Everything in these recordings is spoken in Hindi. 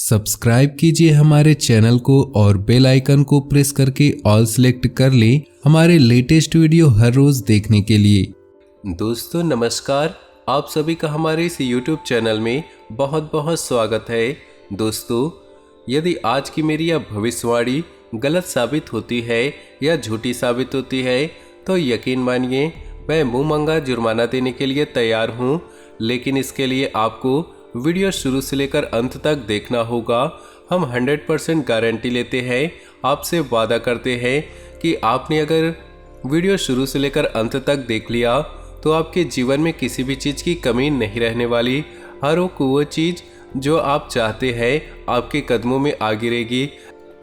सब्सक्राइब कीजिए हमारे चैनल को और बेल आइकन को प्रेस करके ऑल सेलेक्ट कर लें हमारे लेटेस्ट वीडियो हर रोज देखने के लिए। दोस्तों नमस्कार, आप सभी का हमारे इस YouTube चैनल में बहुत बहुत स्वागत है। दोस्तों, यदि आज की मेरी यह भविष्यवाणी गलत साबित होती है या झूठी साबित होती है तो यकीन मानिए मैं मुंह मंगा जुर्माना देने के लिए तैयार हूँ, लेकिन इसके लिए आपको वीडियो शुरू से लेकर अंत तक देखना होगा। हम 100% गारंटी लेते हैं, आपसे वादा करते हैं कि आपने अगर वीडियो शुरू से लेकर अंत तक देख लिया तो आपके जीवन में किसी भी चीज़ की कमी नहीं रहने वाली। हर वो चीज़ जो आप चाहते हैं आपके कदमों में आ गिरेगी।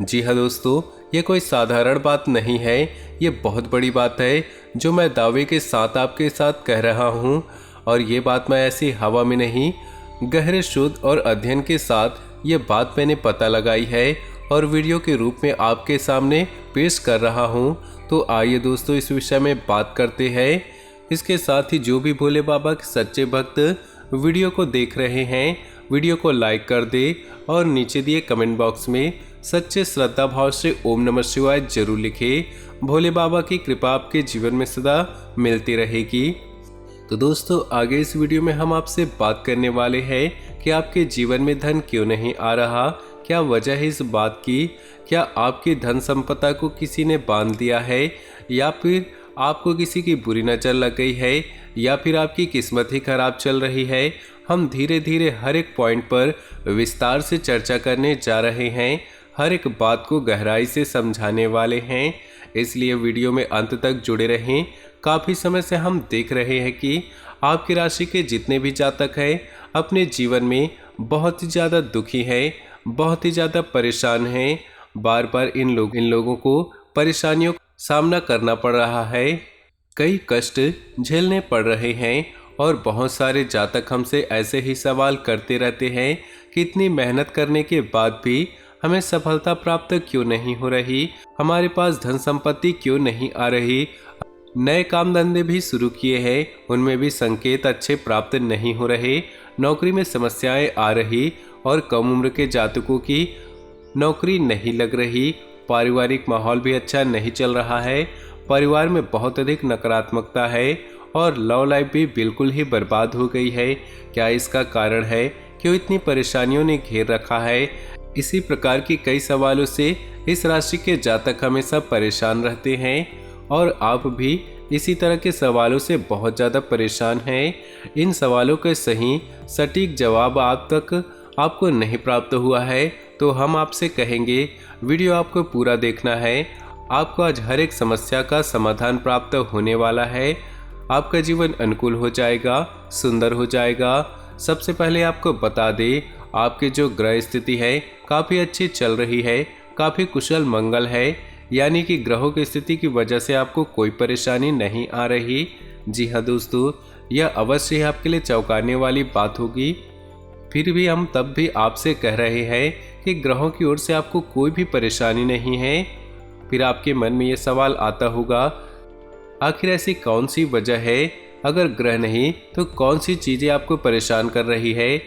जी हाँ दोस्तों, ये कोई साधारण बात नहीं है, ये बहुत बड़ी बात है जो मैं दावे के साथ आपके साथ कह रहा हूँ। और ये बात मैं ऐसी हवा में नहीं, गहरे शोध और अध्ययन के साथ ये बात मैंने पता लगाई है और वीडियो के रूप में आपके सामने पेश कर रहा हूँ। तो आइए दोस्तों इस विषय में बात करते हैं। इसके साथ ही जो भी भोले बाबा के सच्चे भक्त वीडियो को देख रहे हैं, वीडियो को लाइक कर दे और नीचे दिए कमेंट बॉक्स में सच्चे श्रद्धा भाव से ओम नमः शिवाय जरूर लिखे। भोले बाबा की कृपा आपके जीवन में सदा मिलती रहेगी। तो दोस्तों, आगे इस वीडियो में हम आपसे बात करने वाले हैं कि आपके जीवन में धन क्यों नहीं आ रहा, क्या वजह है इस बात की। क्या आपकी धन संपदा को किसी ने बांध दिया है, या फिर आपको किसी की बुरी नज़र लग गई है, या फिर आपकी किस्मत ही खराब चल रही है। हम धीरे धीरे हर एक पॉइंट पर विस्तार से चर्चा करने जा रहे हैं, हर एक बात को गहराई से समझाने वाले हैं, इसलिए वीडियो में अंत तक जुड़े रहें। काफ़ी समय से हम देख रहे हैं कि आपकी राशि के जितने भी जातक हैं अपने जीवन में बहुत ही ज़्यादा दुखी हैं, बहुत ही ज़्यादा परेशान हैं। बार बार इन लोगों को परेशानियों का सामना करना पड़ रहा है, कई कष्ट झेलने पड़ रहे हैं। और बहुत सारे जातक हमसे ऐसे ही सवाल करते रहते हैं कि इतनी मेहनत करने के बाद भी हमें सफलता प्राप्त क्यों नहीं हो रही, हमारे पास धन संपत्ति क्यों नहीं आ रही। नए काम धंधे भी शुरू किए हैं, उनमें भी संकेत अच्छे प्राप्त नहीं हो रहे, नौकरी में समस्याएं आ रही और कम उम्र के जातकों की नौकरी नहीं लग रही। पारिवारिक माहौल भी अच्छा नहीं चल रहा है, परिवार में बहुत अधिक नकारात्मकता है और लव लाइफ भी बिल्कुल ही बर्बाद हो गई है। क्या इसका कारण है, क्यों इतनी परेशानियों ने घेर रखा है। इसी प्रकार की कई सवालों से इस राशि के जातक हमेशा परेशान रहते हैं और आप भी इसी तरह के सवालों से बहुत ज़्यादा परेशान हैं। इन सवालों के सही सटीक जवाब आपको नहीं प्राप्त हुआ है तो हम आपसे कहेंगे वीडियो आपको पूरा देखना है। आपको आज हर एक समस्या का समाधान प्राप्त होने वाला है, आपका जीवन अनुकूल हो जाएगा, सुंदर हो जाएगा। सबसे पहले आपको बता दें, आपकी जो ग्रह स्थिति है काफ़ी अच्छी चल रही है, काफ़ी कुशल मंगल है, यानी कि ग्रहों की स्थिति की वजह से आपको कोई परेशानी नहीं आ रही। जी हाँ दोस्तों, यह अवश्य ही आपके लिए चौंकाने वाली बात होगी। फिर भी हम तब भी आपसे कह रहे हैं कि ग्रहों की ओर से आपको कोई भी परेशानी नहीं है। फिर आपके मन में ये सवाल आता होगा, आखिर ऐसी कौन सी वजह है, अगर ग्रह नहीं तो कौन सी चीज़ें आपको परेशान कर रही है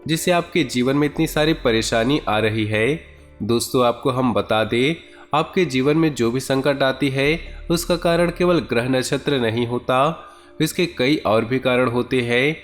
जिससे आपके जीवन में इतनी सारी परेशानी आ रही है। दोस्तों, आपको हम बता दें, आपके जीवन में जो भी संकट आती है उसका कारण केवल ग्रह नक्षत्र नहीं होता, इसके कई और भी कारण होते हैं।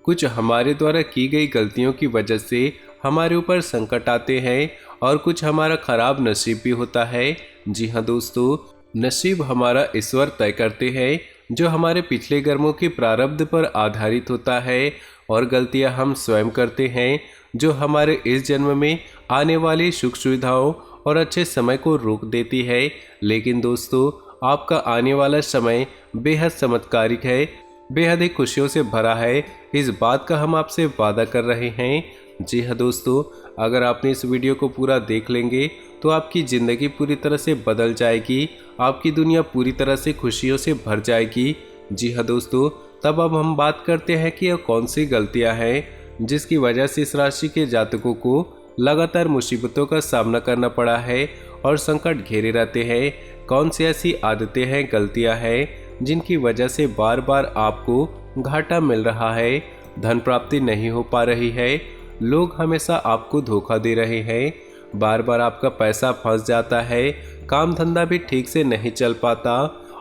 कुछ हमारे द्वारा की गई गलतियों की वजह से हमारे ऊपर संकट आते हैं और कुछ हमारा खराब नसीब भी होता है। जी हाँ दोस्तों, नसीब हमारा ईश्वर तय करते हैं, जो हमारे पिछले कर्मों के प्रारब्ध पर आधारित होता है, और गलतियां हम स्वयं करते हैं जो हमारे इस जन्म में आने वाली सुख सुविधाओं और अच्छे समय को रोक देती है। लेकिन दोस्तों, आपका आने वाला समय बेहद चमत्कारिक है, बेहद ही खुशियों से भरा है, इस बात का हम आपसे वादा कर रहे हैं। जी हाँ दोस्तों, अगर आपने इस वीडियो को पूरा देख लेंगे तो आपकी ज़िंदगी पूरी तरह से बदल जाएगी, आपकी दुनिया पूरी तरह से खुशियों से भर जाएगी। जी हाँ दोस्तों, तब अब हम बात करते हैं कि यह कौन सी गलतियां हैं जिसकी वजह से इस राशि के जातकों को लगातार मुसीबतों का सामना करना पड़ा है और संकट घेरे रहते हैं। कौन सी ऐसी आदतें हैं, गलतियां हैं जिनकी वजह से बार बार आपको घाटा मिल रहा है, धन प्राप्ति नहीं हो पा रही है, लोग हमेशा आपको धोखा दे रहे हैं, बार बार आपका पैसा फंस जाता है, काम धंधा भी ठीक से नहीं चल पाता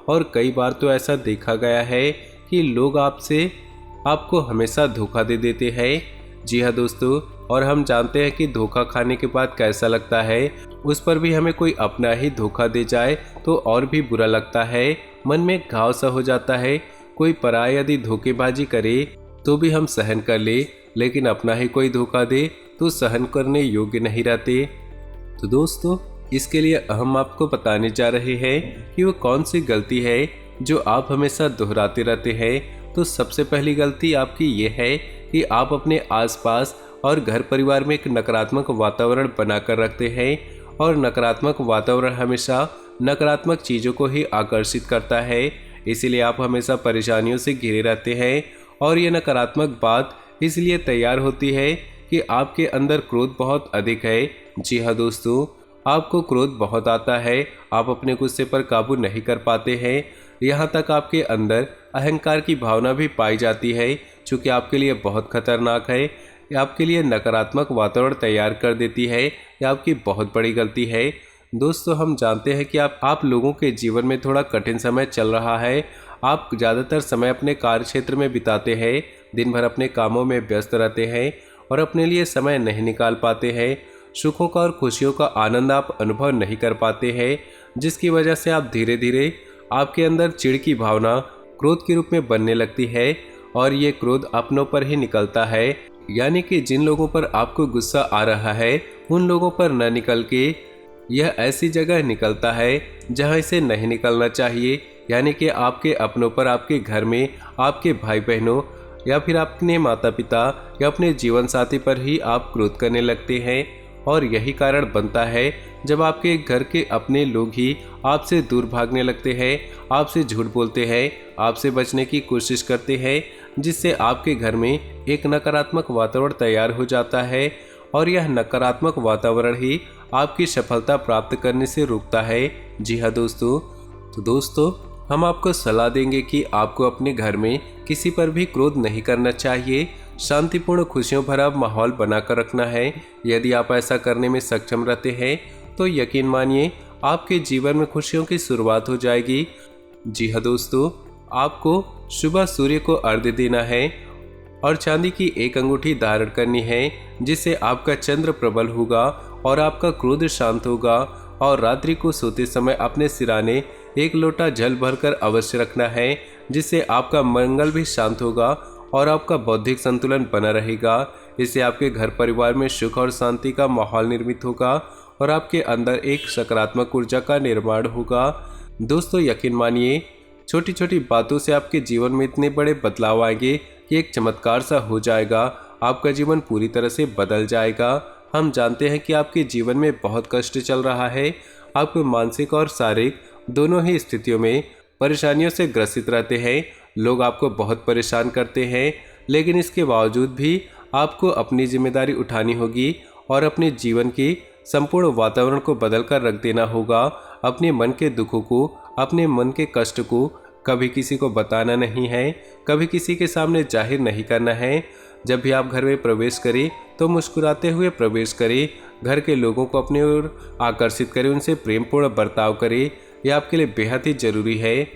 और कई बार तो ऐसा देखा गया है कि लोग आपको हमेशा धोखा दे देते हैं। जी हाँ दोस्तों, और हम जानते हैं कि धोखा खाने के बाद कैसा लगता है। उस पर भी हमें कोई अपना ही धोखा दे जाए तो और भी बुरा लगता है, मन में घाव सा हो जाता है। कोई पराया यदि धोखेबाजी करे तो भी हम सहन कर ले, लेकिन अपना ही कोई धोखा दे तो सहन करने योग्य नहीं रहते। तो दोस्तों, इसके लिए हम आपको बताने जा रहे हैं कि वो कौन सी गलती है जो आप हमेशा दोहराते रहते हैं। तो सबसे पहली गलती आपकी ये है कि आप अपने आसपास और घर परिवार में एक नकारात्मक वातावरण बनाकर रखते हैं, और नकारात्मक वातावरण हमेशा नकारात्मक चीज़ों को ही आकर्षित करता है। इसीलिए आप हमेशा परेशानियों से घिरे रहते हैं, और ये नकारात्मक बात इसलिए तैयार होती है कि आपके अंदर क्रोध बहुत अधिक है। जी हाँ दोस्तों, आपको क्रोध बहुत आता है, आप अपने गुस्से पर काबू नहीं कर पाते हैं। यहाँ तक आपके अंदर अहंकार की भावना भी पाई जाती है, जो कि आपके लिए बहुत खतरनाक है। ये आपके लिए नकारात्मक वातावरण तैयार कर देती है। यह आपकी बहुत बड़ी गलती है। दोस्तों, हम जानते हैं कि आप लोगों के जीवन में थोड़ा कठिन समय चल रहा है। आप ज़्यादातर समय अपने कार्य क्षेत्र में बिताते हैं, दिन भर अपने कामों में व्यस्त रहते हैं और अपने लिए समय नहीं निकाल पाते हैं। सुखों का और खुशियों का आनंद आप अनुभव नहीं कर पाते हैं, जिसकी वजह से आप धीरे धीरे आपके अंदर चिढ़ की भावना क्रोध के रूप में बनने लगती है, और ये क्रोध अपनों पर ही निकलता है। यानी कि जिन लोगों पर आपको गुस्सा आ रहा है उन लोगों पर न निकल के यह ऐसी जगह निकलता है जहां इसे नहीं निकलना चाहिए। यानी कि आपके अपनों पर, आपके घर में, आपके भाई बहनों या फिर अपने माता पिता या अपने जीवन साथी पर ही आप क्रोध करने लगते हैं। और यही कारण बनता है जब आपके घर के अपने लोग ही आपसे दूर भागने लगते हैं, आपसे झूठ बोलते हैं, आपसे बचने की कोशिश करते हैं, जिससे आपके घर में एक नकारात्मक वातावरण तैयार हो जाता है, और यह नकारात्मक वातावरण ही आपकी सफलता प्राप्त करने से रोकता है। जी हाँ दोस्तों, तो दोस्तों, हम आपको सलाह देंगे कि आपको अपने घर में किसी पर भी क्रोध नहीं करना चाहिए। शांतिपूर्ण खुशियों भरा माहौल बनाकर रखना है। यदि आप ऐसा करने में सक्षम रहते हैं तो यकीन मानिए आपके जीवन में खुशियों की शुरुआत हो जाएगी। जी हाँ दोस्तों, आपको सुबह सूर्य को अर्घ्य देना है और चांदी की एक अंगूठी धारण करनी है, जिससे आपका चंद्र प्रबल होगा और आपका क्रोध शांत होगा। और रात्रि को सोते समय अपने सिराने एक लोटा जल भरकर अवश्य रखना है, जिससे आपका मंगल भी शांत होगा और आपका बौद्धिक संतुलन बना रहेगा। इससे आपके घर परिवार में सुख और शांति का माहौल निर्मित होगा और आपके अंदर एक सकारात्मक ऊर्जा का निर्माण होगा। दोस्तों, यकीन मानिए छोटी छोटी बातों से आपके जीवन में इतने बड़े बदलाव आएंगे कि एक चमत्कार सा हो जाएगा। आपका जीवन पूरी तरह से बदल जाएगा। हम जानते हैं कि आपके जीवन में बहुत कष्ट चल रहा है। आप मानसिक और शारीरिक दोनों ही स्थितियों में परेशानियों से ग्रसित रहते हैं। लोग आपको बहुत परेशान करते हैं, लेकिन इसके बावजूद भी आपको अपनी जिम्मेदारी उठानी होगी और अपने जीवन की संपूर्ण वातावरण को बदल कर रख देना होगा। अपने मन के दुखों को, अपने मन के कष्ट को कभी किसी को बताना नहीं है, कभी किसी के सामने जाहिर नहीं करना है। जब भी आप घर में प्रवेश करें तो मुस्कुराते हुए प्रवेश करें। घर के लोगों को अपनी ओर आकर्षित करें, उनसे प्रेमपूर्ण बर्ताव करें। यह आपके लिए बेहद ही जरूरी है।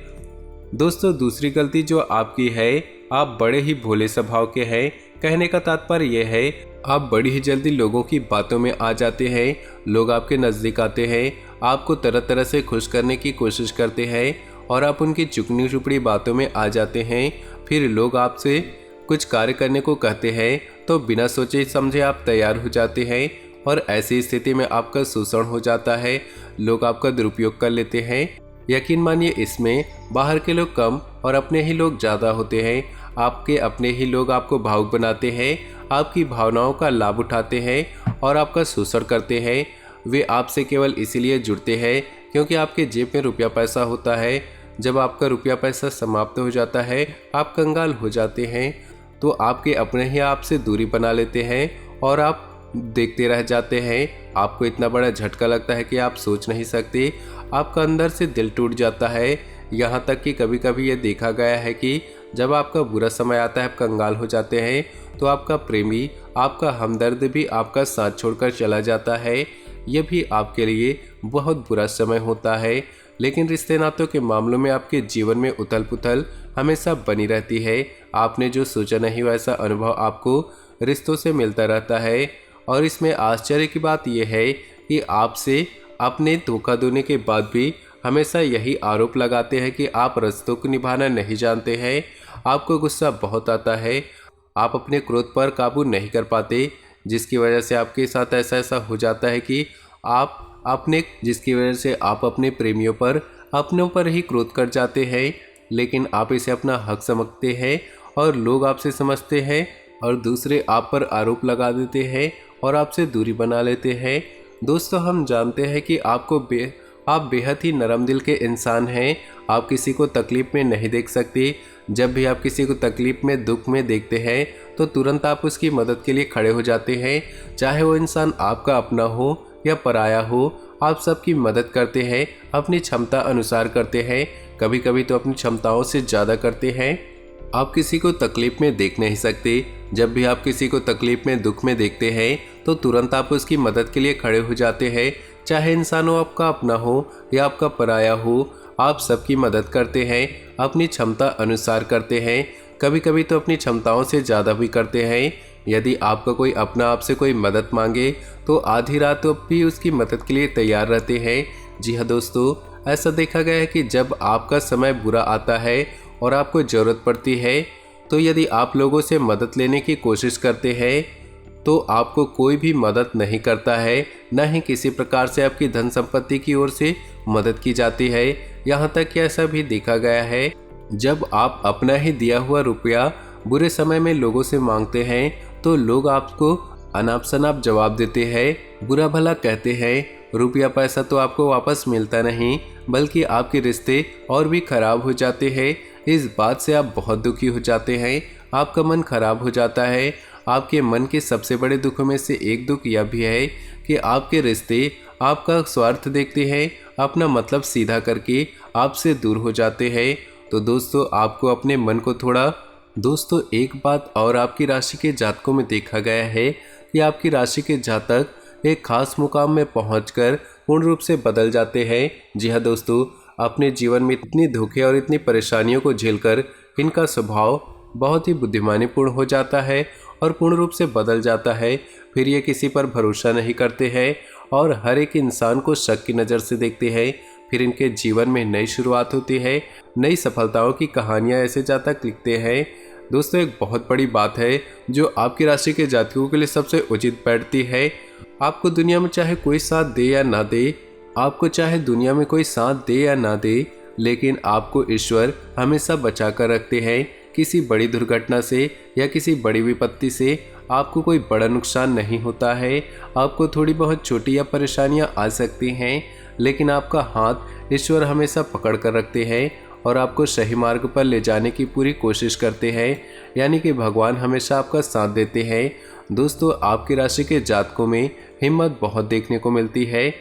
दोस्तों, दूसरी गलती जो आपकी है, आप बड़े ही भोले स्वभाव के हैं। कहने का तात्पर्य यह है, आप बड़ी ही जल्दी लोगों की बातों में आ जाते हैं। लोग आपके नज़दीक आते हैं, आपको तरह तरह से खुश करने की कोशिश करते हैं और आप उनकी चुकनी चुपड़ी बातों में आ जाते हैं। फिर लोग आपसे कुछ कार्य करने को कहते हैं तो बिना सोचे समझे आप तैयार हो जाते हैं, और ऐसी स्थिति में आपका शोषण हो जाता है। लोग आपका दुरुपयोग कर लेते हैं। यकीन मानिए इसमें बाहर के लोग कम और अपने ही लोग ज़्यादा होते हैं। आपके अपने ही लोग आपको भावुक बनाते हैं, आपकी भावनाओं का लाभ उठाते हैं और आपका शोषण करते हैं। वे आपसे केवल इसीलिए जुड़ते हैं क्योंकि आपके जेब में रुपया पैसा होता है। जब आपका रुपया पैसा समाप्त हो जाता है, आप कंगाल हो जाते हैं, तो आपके अपने ही आपसे दूरी बना लेते हैं और आप देखते रह जाते हैं। आपको इतना बड़ा झटका लगता है कि आप सोच नहीं सकते। आपका अंदर से दिल टूट जाता है। यहाँ तक कि कभी कभी ये देखा गया है कि जब आपका बुरा समय आता है, आप कंगाल हो जाते हैं, तो आपका प्रेमी आपका हमदर्द भी आपका साथ छोड़कर चला जाता है। यह भी आपके लिए बहुत बुरा समय होता है। लेकिन रिश्ते नातों के मामलों में आपके जीवन में उथल पुथल हमेशा बनी रहती है। आपने जो सोचा नहीं वैसा अनुभव आपको रिश्तों से मिलता रहता है। और इसमें आश्चर्य की बात यह है कि आपसे अपने धोखा देने के बाद भी हमेशा यही आरोप लगाते हैं कि आप रिश्तों को निभाना नहीं जानते हैं। आपको गुस्सा बहुत आता है, आप अपने क्रोध पर काबू नहीं कर पाते, जिसकी वजह से आपके साथ ऐसा हो जाता है कि आप अपने प्रेमियों पर अपनों पर ही क्रोध कर जाते हैं। लेकिन आप इसे अपना हक समझते हैं और लोग आपसे समझते हैं और दूसरे आप पर आरोप लगा देते हैं और आपसे दूरी बना लेते हैं। दोस्तों, हम जानते हैं कि आप बेहद ही नरम दिल के इंसान हैं। आप किसी को तकलीफ में नहीं देख सकते। जब भी आप किसी को तकलीफ में, दुख में देखते हैं तो तुरंत आप उसकी मदद के लिए खड़े हो जाते हैं। चाहे वो इंसान आपका अपना हो या पराया हो, आप सबकी मदद करते हैं, अपनी क्षमता अनुसार करते हैं, कभी कभी तो अपनी क्षमताओं से ज़्यादा करते हैं। आप किसी को तकलीफ में देख नहीं सकते। जब भी आप किसी को तकलीफ में, दुख में देखते हैं तो तुरंत आप उसकी मदद के लिए खड़े हो जाते हैं। चाहे इंसान हो आपका अपना हो या आपका पराया हो, आप सबकी मदद करते हैं, अपनी क्षमता अनुसार करते हैं, कभी कभी तो अपनी क्षमताओं से ज़्यादा भी करते हैं। यदि आपका कोई अपना आपसे कोई मदद मांगे तो आधी रात भी उसकी मदद के लिए तैयार रहते हैं। जी हाँ दोस्तों, ऐसा देखा गया है कि जब आपका समय बुरा आता है और आपको ज़रूरत पड़ती है तो यदि आप लोगों से मदद लेने की कोशिश करते हैं तो आपको कोई भी मदद नहीं करता है, न ही किसी प्रकार से आपकी धन संपत्ति की ओर से मदद की जाती है। यहाँ तक कि ऐसा भी देखा गया है, जब आप अपना ही दिया हुआ रुपया बुरे समय में लोगों से मांगते हैं तो लोग आपको अनाप शनाप जवाब देते हैं, बुरा भला कहते हैं। रुपया पैसा तो आपको वापस मिलता नहीं, बल्कि आपके रिश्ते और भी खराब हो जाते हैं। इस बात से आप बहुत दुखी हो जाते हैं, आपका मन खराब हो जाता है। आपके मन के सबसे बड़े दुखों में से एक दुख यह भी है कि आपके रिश्ते आपका स्वार्थ देखते हैं, अपना मतलब सीधा करके आपसे दूर हो जाते हैं। तो दोस्तों, आपको अपने मन को थोड़ा एक बात और आपकी राशि के जातकों में देखा गया है कि आपकी राशि के जातक एक खास मुकाम में पहुंचकर पूर्ण रूप से बदल जाते हैं। जी हाँ दोस्तों, अपने जीवन में इतनी धोखे और इतनी परेशानियों को झेलकर इनका स्वभाव बहुत ही बुद्धिमानीपूर्ण हो जाता है और पूर्ण रूप से बदल जाता है। फिर ये किसी पर भरोसा नहीं करते हैं और हर एक इंसान को शक की नज़र से देखते हैं। फिर इनके जीवन में नई शुरुआत होती है, नई सफलताओं की कहानियाँ ऐसे जातक लिखते हैं। दोस्तों, एक बहुत बड़ी बात है जो आपकी राशि के जातकों के लिए सबसे उचित बैठती है। आपको दुनिया में चाहे कोई साथ दे या ना दे, लेकिन आपको ईश्वर हमेशा बचा कर रखते हैं। किसी बड़ी दुर्घटना से या किसी बड़ी विपत्ति से आपको कोई बड़ा नुकसान नहीं होता है। आपको थोड़ी बहुत छोटी या परेशानियां आ सकती हैं, लेकिन आपका हाथ ईश्वर हमेशा पकड़ कर रखते हैं और आपको सही मार्ग पर ले जाने की पूरी कोशिश करते हैं। यानी कि भगवान हमेशा आपका साथ देते हैं। दोस्तों, आपकी राशि के जातकों में हिम्मत बहुत देखने को मिलती है।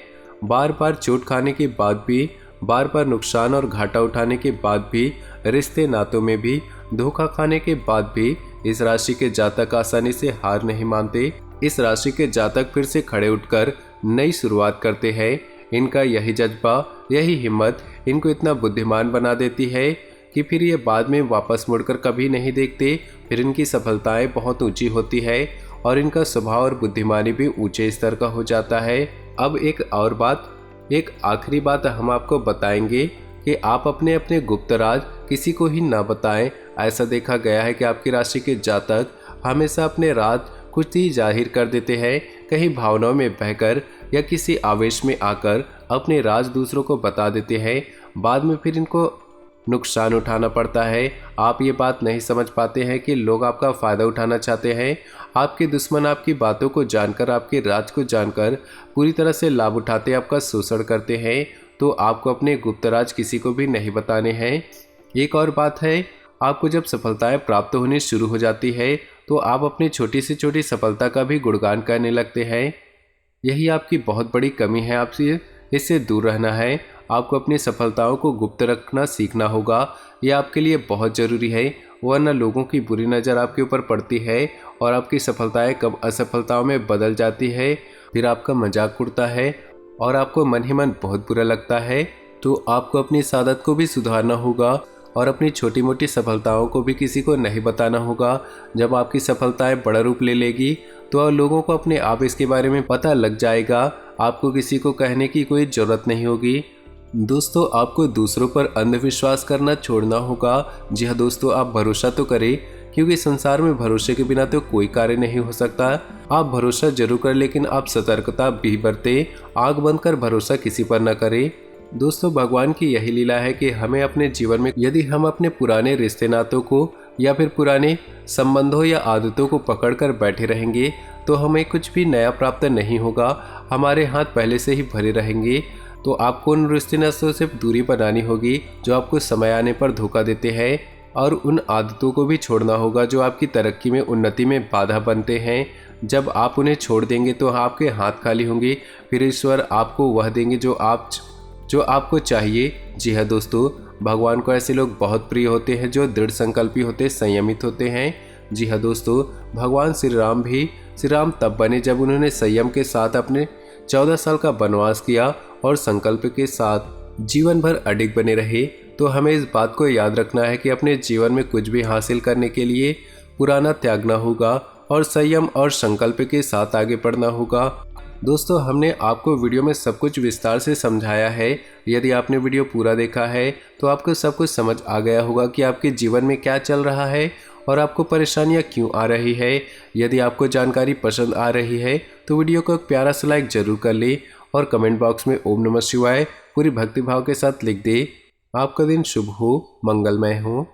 बार बार चोट खाने के बाद भी, बार बार नुकसान और घाटा उठाने के बाद भी, रिश्ते नातों में भी धोखा खाने के बाद भी इस राशि के जातक आसानी से हार नहीं मानते। इस राशि के जातक फिर से खड़े उठकर नई शुरुआत करते हैं। इनका यही जज्बा, यही हिम्मत इनको इतना बुद्धिमान बना देती है कि फिर ये बाद में वापस मुड़कर कभी नहीं देखते। फिर इनकी सफलताएं बहुत ऊंची होती है और इनका स्वभाव और बुद्धिमानी भी ऊंचे स्तर का हो जाता है। अब एक आखिरी बात हम आपको बताएंगे कि आप अपने अपने गुप्त राज किसी को ही ना बताएं। ऐसा देखा गया है कि आपकी राशि के जातक हमेशा अपने राज कुछ ही जाहिर कर देते हैं, कहीं भावनाओं में बहकर या किसी आवेश में आकर अपने राज दूसरों को बता देते हैं। बाद में फिर इनको नुकसान उठाना पड़ता है। आप ये बात नहीं समझ पाते हैं कि लोग आपका फ़ायदा उठाना चाहते हैं। आपके दुश्मन आपकी बातों को जानकर, आपके राज को जानकर पूरी तरह से लाभ उठाते, आपका शोषण करते हैं। तो आपको अपने गुप्त राज किसी को भी नहीं बताने हैं। एक और बात है, आपको जब सफलताएं प्राप्त होनी शुरू हो जाती है तो आप अपनी छोटी से छोटी सफलता का भी गुणगान करने लगते हैं। यही आपकी बहुत बड़ी कमी है, आपसे इससे दूर रहना है। आपको अपनी सफलताओं को गुप्त रखना सीखना होगा, यह आपके लिए बहुत ज़रूरी है। वरना लोगों की बुरी नज़र आपके ऊपर पड़ती है और आपकी सफलताएं कब असफलताओं में बदल जाती है। फिर आपका मजाक उड़ता है और आपको मन ही मन बहुत बुरा लगता है। तो आपको अपनी इस आदत को भी सुधारना होगा और अपनी छोटी मोटी सफलताओं को भी किसी को नहीं बताना होगा। जब आपकी सफलताएं बड़ा रूप ले लेगी तो लोगों को अपने आप इसके बारे में पता लग जाएगा। आपको किसी को कहने की कोई ज़रूरत नहीं होगी। दोस्तों, आपको दूसरों पर अंधविश्वास करना छोड़ना होगा। जी हाँ दोस्तों, आप भरोसा तो करें, क्योंकि संसार में भरोसे के बिना तो कोई कार्य नहीं हो सकता। आप भरोसा जरूर करें, लेकिन आप सतर्कता भी बरतें। आंख बंद कर भरोसा किसी पर न करें। दोस्तों, भगवान की यही लीला है कि हमें अपने जीवन में यदि हम अपने पुराने रिश्ते नातों को या फिर पुराने संबंधों या आदतों को पकड़कर बैठे रहेंगे तो हमें कुछ भी नया प्राप्त नहीं होगा। हमारे हाथ पहले से ही भरे रहेंगे। तो आपको उन रिश्ते नातों से दूरी बनानी होगी जो आपको समय आने पर धोखा देते हैं, और उन आदतों को भी छोड़ना होगा जो आपकी तरक्की में, उन्नति में बाधा बनते हैं। जब आप उन्हें छोड़ देंगे तो आपके हाथ खाली होंगे। फिर ईश्वर आपको वह देंगे जो आपको चाहिए। जी हाँ दोस्तों, भगवान को ऐसे लोग बहुत प्रिय होते हैं जो दृढ़ संकल्पी होते, संयमित होते हैं। जी हाँ दोस्तों, भगवान श्री राम तब बने जब उन्होंने संयम के साथ अपने 14 साल का वनवास किया और संकल्प के साथ जीवन भर अडिग बने रहे। तो हमें इस बात को याद रखना है कि अपने जीवन में कुछ भी हासिल करने के लिए पुराना त्यागना होगा और संयम और संकल्प के साथ आगे बढ़ना होगा। दोस्तों, हमने आपको वीडियो में सब कुछ विस्तार से समझाया है। यदि आपने वीडियो पूरा देखा है तो आपको सब कुछ समझ आ गया होगा कि आपके जीवन में क्या चल रहा है और आपको परेशानियां क्यों आ रही है। यदि आपको जानकारी पसंद आ रही है तो वीडियो को एक प्यारा सा लाइक जरूर कर ले और कमेंट बॉक्स में ओम नमः शिवाय पूरी भक्ति भाव के साथ लिख दे। आपका दिन शुभ हो, मंगलमय हो।